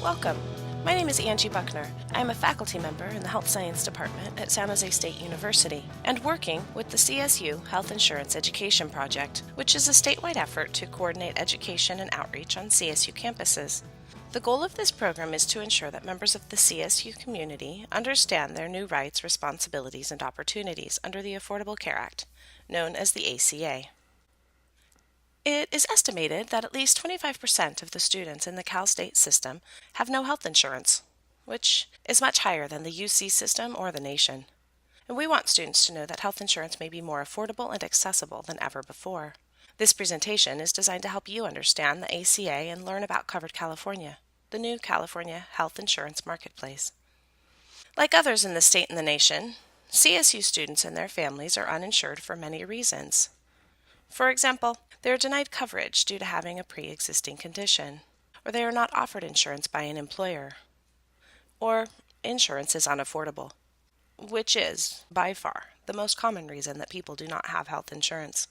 Welcome. My name is Angie Buckner. I'm a faculty member in the Health Science Department at San Jose State University and working with the CSU Health Insurance Education Project, which is a statewide effort to coordinate education and outreach on CSU campuses. The goal of this program is to ensure that members of the CSU community understand their new rights, responsibilities, and opportunities under the Affordable Care Act, known as the ACA. It is estimated that at least 25% of the students in the Cal State system have no health insurance, which is much higher than the UC system or the nation. And we want students to know that health insurance may be more affordable and accessible than ever before. This presentation is designed to help you understand the ACA and learn about Covered California, the new California health insurance marketplace. Like others in the state and the nation, CSU students and their families are uninsured for many reasons. For example, they are denied coverage due to having a pre-existing condition, or they are not offered insurance by an employer, or insurance is unaffordable, which is, by far, the most common reason that people do not have health insurance.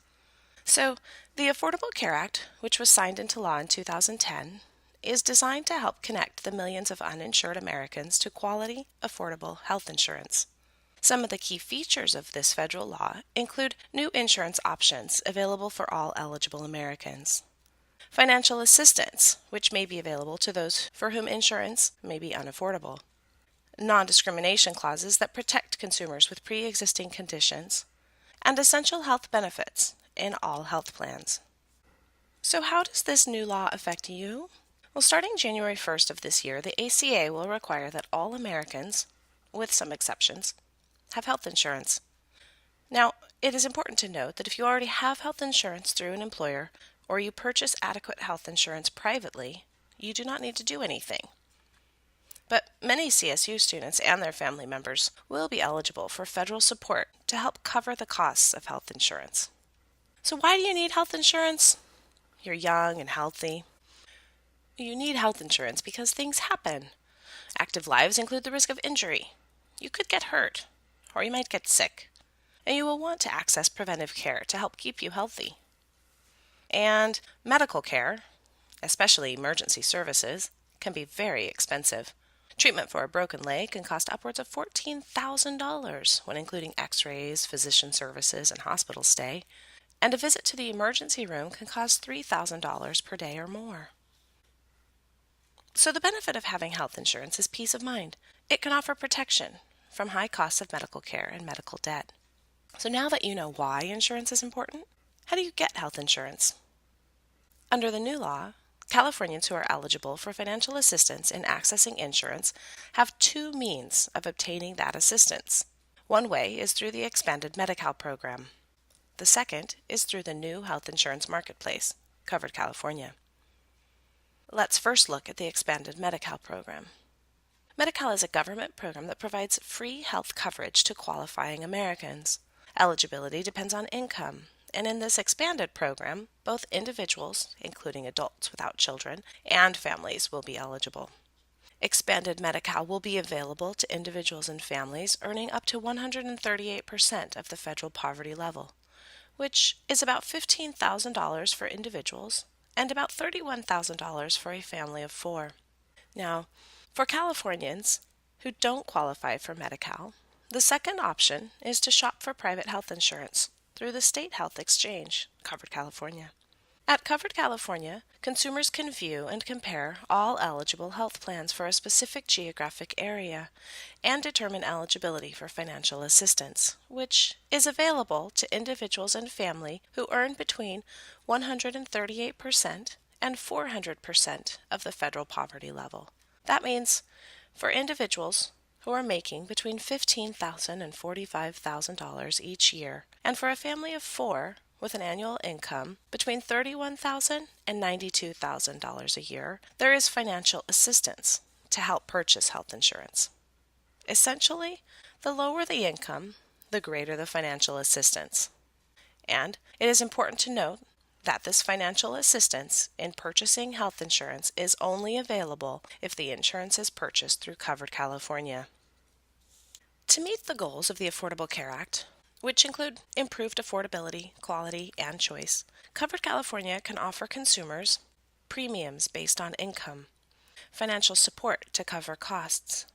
So, the Affordable Care Act, which was signed into law in 2010, is designed to help connect the millions of uninsured Americans to quality, affordable health insurance. Some of the key features of this federal law include new insurance options available for all eligible Americans, financial assistance, which may be available to those for whom insurance may be unaffordable, non-discrimination clauses that protect consumers with pre-existing conditions, and essential health benefits in all health plans. So how does this new law affect you? Well, starting January 1st of this year, the ACA will require that all Americans, with some exceptions, have health insurance. Now, it is important to note that if you already have health insurance through an employer or you purchase adequate health insurance privately, you do not need to do anything. But many CSU students and their family members will be eligible for federal support to help cover the costs of health insurance. So why do you need health insurance? You're young and healthy. You need health insurance because things happen. Active lives include the risk of injury. You could get hurt, or you might get sick, and you will want to access preventive care to help keep you healthy. And medical care, especially emergency services, can be very expensive. Treatment for a broken leg can cost upwards of $14,000 when including x-rays, physician services, and hospital stay, and a visit to the emergency room can cost $3,000 per day or more. So the benefit of having health insurance is peace of mind. It can offer protection from high costs of medical care and medical debt. So now that you know why insurance is important, how do you get health insurance? Under the new law, Californians who are eligible for financial assistance in accessing insurance have two means of obtaining that assistance. One way is through the expanded Medi-Cal program. The second is through the new health insurance marketplace, Covered California. Let's first look at the expanded Medi-Cal program. Medi-Cal is a government program that provides free health coverage to qualifying Americans. Eligibility depends on income, and in this expanded program, both individuals, including adults without children, and families will be eligible. Expanded Medi-Cal will be available to individuals and families earning up to 138% of the federal poverty level, which is about $15,000 for individuals and about $31,000 for a family of four. Now, for Californians who don't qualify for Medi-Cal, the second option is to shop for private health insurance through the State Health Exchange, Covered California. At Covered California, consumers can view and compare all eligible health plans for a specific geographic area and determine eligibility for financial assistance, which is available to individuals and family who earn between 138% and 400% of the federal poverty level. That means for individuals who are making between $15,000 and $45,000 each year, and for a family of four with an annual income between $31,000 and $92,000 a year, there is financial assistance to help purchase health insurance. Essentially, the lower the income, the greater the financial assistance. And it is important to note that this financial assistance in purchasing health insurance is only available if the insurance is purchased through Covered California. To meet the goals of the Affordable Care Act, which include improved affordability, quality, and choice, Covered California can offer consumers premiums based on income. financial support to cover costs,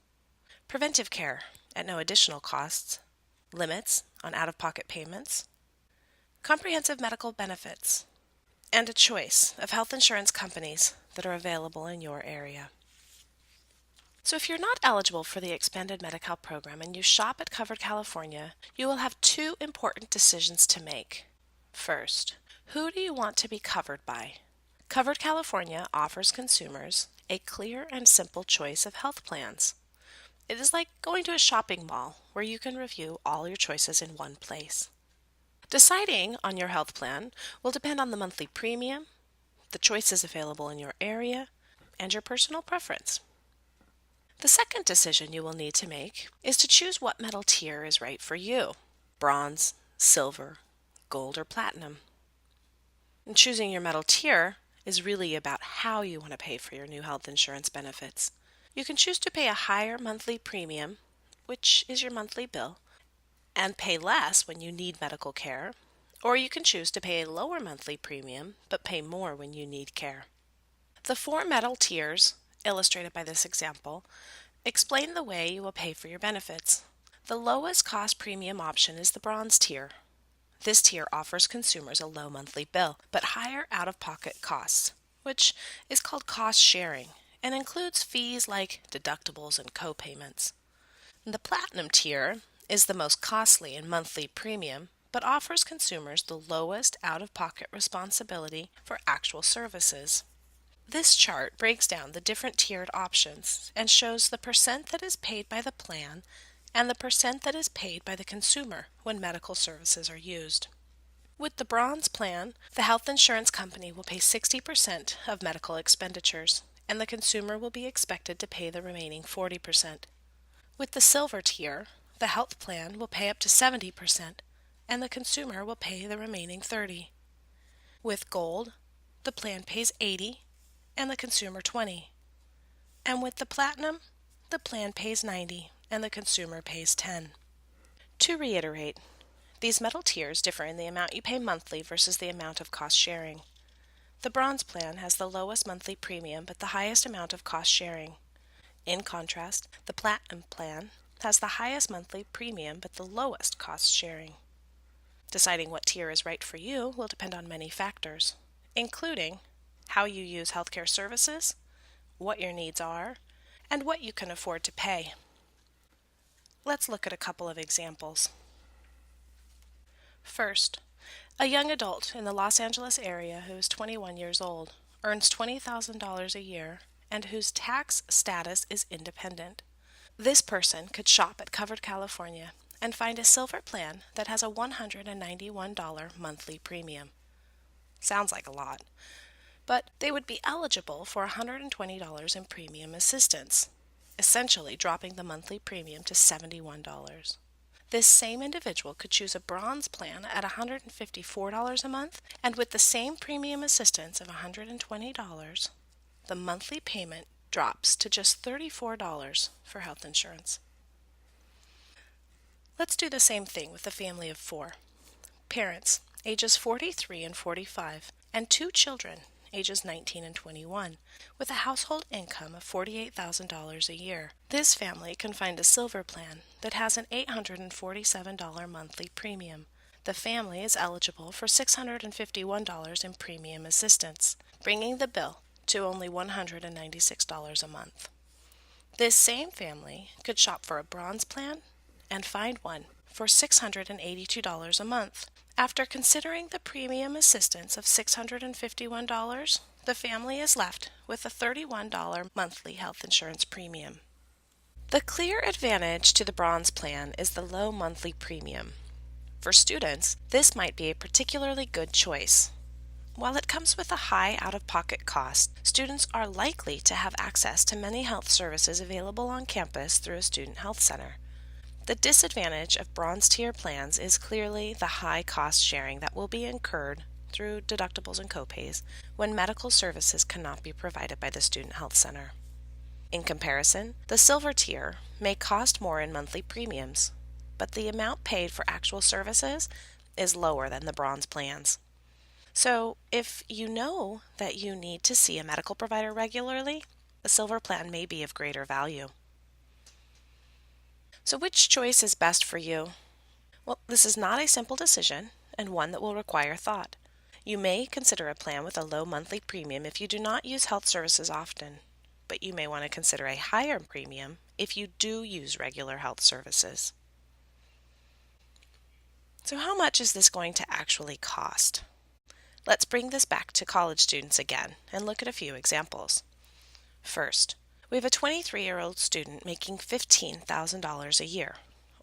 preventive care at no additional costs, limits on out-of-pocket payments, comprehensive medical benefits, and a choice of health insurance companies that are available in your area. So if you're not eligible for the expanded Medi-Cal program and you shop at Covered California, you will have two important decisions to make. First, who do you want to be covered by? Covered California offers consumers a clear and simple choice of health plans. It is like going to a shopping mall where you can review all your choices in one place. Deciding on your health plan will depend on the monthly premium, the choices available in your area, and your personal preference. The second decision you will need to make is to choose what metal tier is right for you: bronze, silver, gold, or platinum. And choosing your metal tier is really about how you want to pay for your new health insurance benefits. You can choose to pay a higher monthly premium, which is your monthly bill, and pay less when you need medical care, or you can choose to pay a lower monthly premium but pay more when you need care. The four metal tiers, illustrated by this example, explain the way you will pay for your benefits. The lowest cost premium option is the bronze tier. This tier offers consumers a low monthly bill, but higher out-of-pocket costs, which is called cost sharing, and includes fees like deductibles and co-payments. The platinum tier is the most costly in monthly premium, but offers consumers the lowest out-of-pocket responsibility for actual services. This chart breaks down the different tiered options and shows the percent that is paid by the plan and the percent that is paid by the consumer when medical services are used. With the bronze plan, the health insurance company will pay 60% of medical expenditures, and the consumer will be expected to pay the remaining 40%. With the silver tier, the health plan will pay up to 70%, and the consumer will pay the remaining 30%. With gold, the plan pays 80%, and the consumer 20%. And with the platinum, the plan pays 90%, and the consumer pays 10%. To reiterate, these metal tiers differ in the amount you pay monthly versus the amount of cost sharing. The bronze plan has the lowest monthly premium but the highest amount of cost sharing. In contrast, the platinum plan has the highest monthly premium but the lowest cost sharing. Deciding what tier is right for you will depend on many factors, including how you use healthcare services, what your needs are, and what you can afford to pay. Let's look at a couple of examples. First, a young adult in the Los Angeles area who is 21 years old, earns $20,000 a year, and whose tax status is independent. This person could shop at Covered California and find a silver plan that has a $191 monthly premium. Sounds like a lot, but they would be eligible for $120 in premium assistance, essentially dropping the monthly premium to $71. This same individual could choose a bronze plan at $154 a month, and with the same premium assistance of $120, the monthly payment drops to just $34 for health insurance. Let's do the same thing with a family of 4. Parents, ages 43 and 45, and 2 children, ages 19 and 21, with a household income of $48,000 a year. This family can find a silver plan that has an $847 monthly premium. The family is eligible for $651 in premium assistance, bringing the bill to only $196 a month. This same family could shop for a bronze plan and find one for $682 a month. After considering the premium assistance of $651, the family is left with a $31 monthly health insurance premium. The clear advantage to the bronze plan is the low monthly premium. For students, this might be a particularly good choice. While it comes with a high out-of-pocket cost, students are likely to have access to many health services available on campus through a student health center. The disadvantage of bronze tier plans is clearly the high cost sharing that will be incurred through deductibles and copays when medical services cannot be provided by the student health center. In comparison, the silver tier may cost more in monthly premiums, but the amount paid for actual services is lower than the bronze plans. So, if you know that you need to see a medical provider regularly, A silver plan may be of greater value. So which choice is best for you? Well, this is not a simple decision and one that will require thought. You may consider a plan with a low monthly premium if you do not use health services often, but you may want to consider a higher premium if you do use regular health services. So how much is this going to actually cost? Let's bring this back to college students again and look at a few examples. First, we have a 23-year-old student making $15,000 a year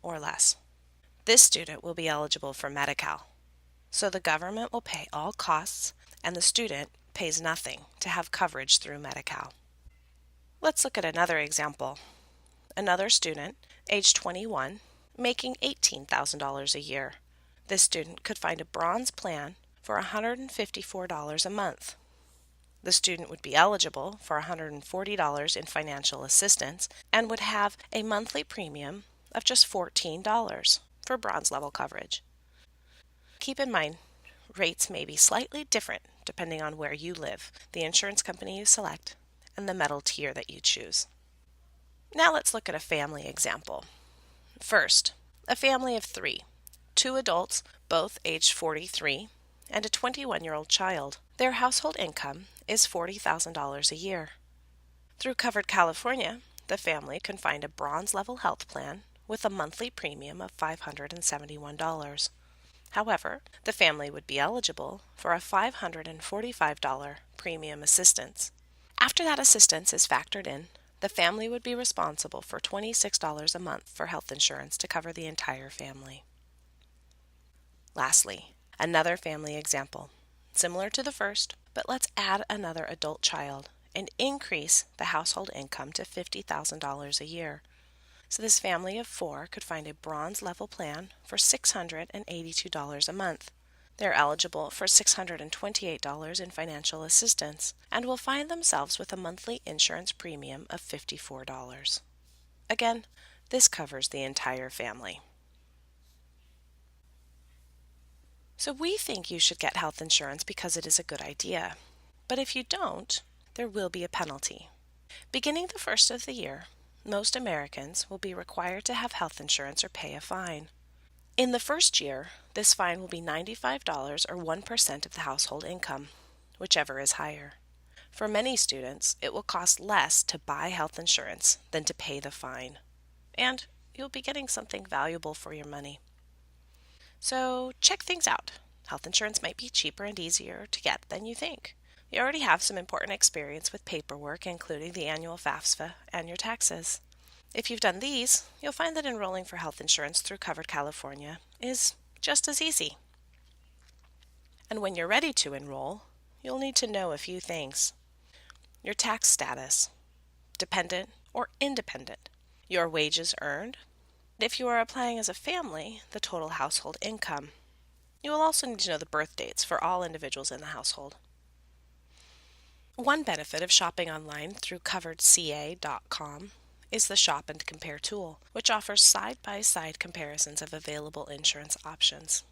or less. This student will be eligible for Medi-Cal, so the government will pay all costs and the student pays nothing to have coverage through Medi-Cal. Let's look at another example. Another student, age 21, making $18,000 a year. This student could find a bronze plan for $154 a month. The student would be eligible for $140 in financial assistance and would have a monthly premium of just $14 for bronze level coverage. Keep in mind, rates may be slightly different depending on where you live, the insurance company you select, and the metal tier that you choose. Now let's look at a family example. First, a family of 3, 2 adults, both aged 43, and a 21-year-old child. Their household income is $40,000 a year. Through Covered California, the family can find a bronze level health plan with a monthly premium of $571. However, the family would be eligible for a $545 premium assistance. After that assistance is factored in, the family would be responsible for $26 a month for health insurance to cover the entire family. Lastly, another family example, similar to the first, but let's add another adult child and increase the household income to $50,000 a year. So this family of 4 could find a bronze level plan for $682 a month. They're eligible for $628 in financial assistance and will find themselves with a monthly insurance premium of $54. Again, this covers the entire family. So we think you should get health insurance because it is a good idea. But if you don't, there will be a penalty. Beginning the first of the year, most Americans will be required to have health insurance or pay a fine. In the first year, this fine will be $95 or 1% of the household income, whichever is higher. For many students, it will cost less to buy health insurance than to pay the fine. And you'll be getting something valuable for your money. So check things out. Health insurance might be cheaper and easier to get than you think. You already have some important experience with paperwork, including the annual FAFSA and your taxes. If you've done these, you'll find that enrolling for health insurance through Covered California is just as easy. And when you're ready to enroll, you'll need to know a few things. Your tax status, dependent or independent, your wages earned. If you are applying as a family, the total household income. You will also need to know the birth dates for all individuals in the household. One benefit of shopping online through coveredca.com is the Shop and Compare tool, which offers side-by-side comparisons of available insurance options.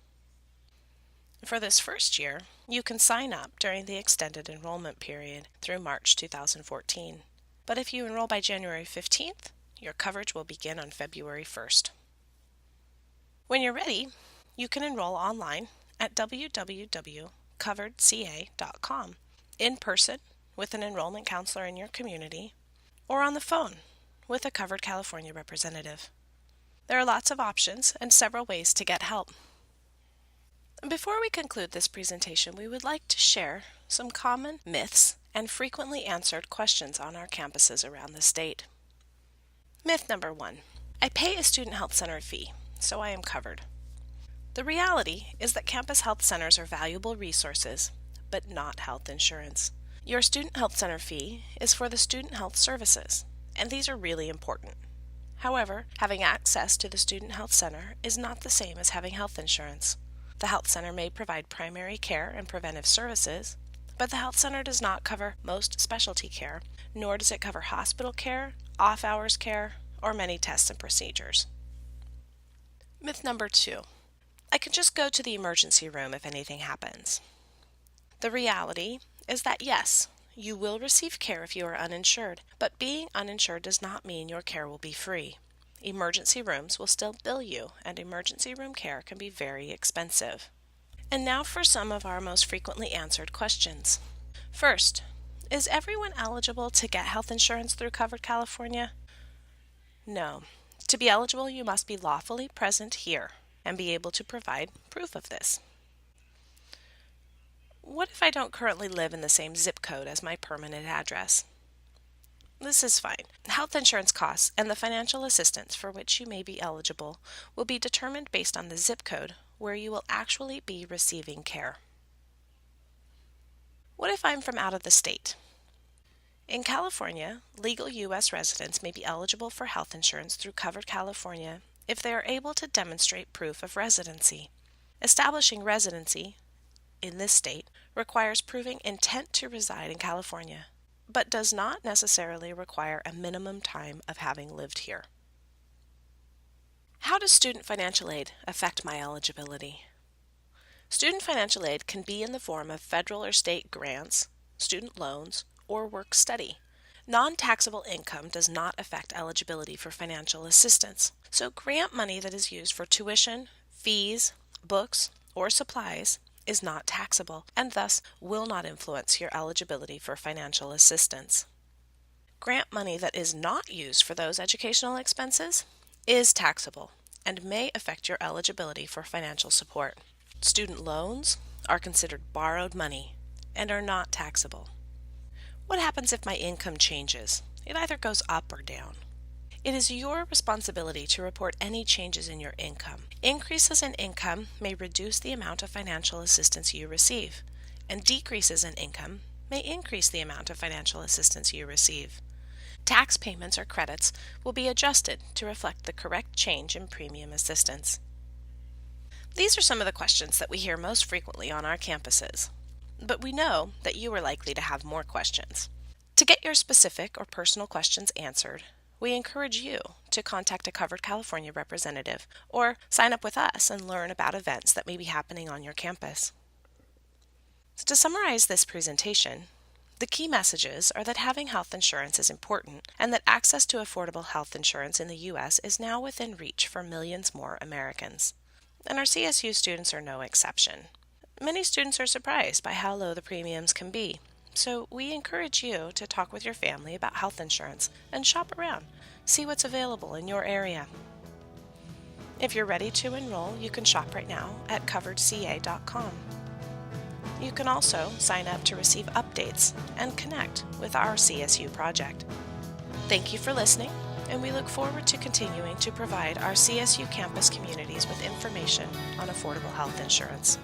For this first year, you can sign up during the extended enrollment period through March 2014. But if you enroll by January 15th, your coverage will begin on February 1st. When you're ready, you can enroll online at www.coveredca.com, in person with an enrollment counselor in your community, or on the phone with a Covered California representative. There are lots of options and several ways to get help. Before we conclude this presentation, we would like to share some common myths and frequently answered questions on our campuses around the state. Myth number 1. I pay a student health center fee, so I am covered. The reality is that campus health centers are valuable resources, but not health insurance. Your student health center fee is for the student health services, and these are really important. However, having access to the student health center is not the same as having health insurance. The health center may provide primary care and preventive services, but the health center does not cover most specialty care, nor does it cover hospital care, off-hours care, or many tests and procedures. Myth number 2. I can just go to the emergency room if anything happens. The reality is that yes, You will receive care if you are uninsured, but being uninsured does not mean your care will be free. Emergency rooms will still bill you, and emergency room care can be very expensive. And now for some of our most frequently answered questions. First, is everyone eligible to get health insurance through Covered California? No. To be eligible, you must be lawfully present here and be able to provide proof of this. What if I don't currently live in the same zip code as my permanent address? This is fine. Health insurance costs and the financial assistance for which you may be eligible will be determined based on the zip code where you will actually be receiving care. What if I'm from out of the state? In California, legal U.S. residents may be eligible for health insurance through Covered California if they are able to demonstrate proof of residency. Establishing residency in this state requires proving intent to reside in California, but does not necessarily require a minimum time of having lived here. How does student financial aid affect my eligibility? Student financial aid can be in the form of federal or state grants, student loans, or work study. Non-taxable income does not affect eligibility for financial assistance, so grant money that is used for tuition, fees, books, or supplies is not taxable and thus will not influence your eligibility for financial assistance. Grant money that is not used for those educational expenses is taxable and may affect your eligibility for financial support. Student loans are considered borrowed money and are not taxable. What happens if my income changes? It either goes up or down. It is your responsibility to report any changes in your income. Increases in income may reduce the amount of financial assistance you receive, and decreases in income may increase the amount of financial assistance you receive. Tax payments or credits will be adjusted to reflect the correct change in premium assistance. These are some of the questions that we hear most frequently on our campuses, but we know that you are likely to have more questions. To get your specific or personal questions answered, we encourage you to contact a Covered California representative or sign up with us and learn about events that may be happening on your campus. So to summarize this presentation, the key messages are that having health insurance is important and that access to affordable health insurance in the U.S. is now within reach for millions more Americans. And our CSU students are no exception. Many students are surprised by how low the premiums can be, so we encourage you to talk with your family about health insurance and shop around, see what's available in your area. If you're ready to enroll, you can shop right now at coveredca.com. You can also sign up to receive updates and connect with our CSU project. Thank you for listening, and we look forward to continuing to provide our CSU campus communities with information on affordable health insurance.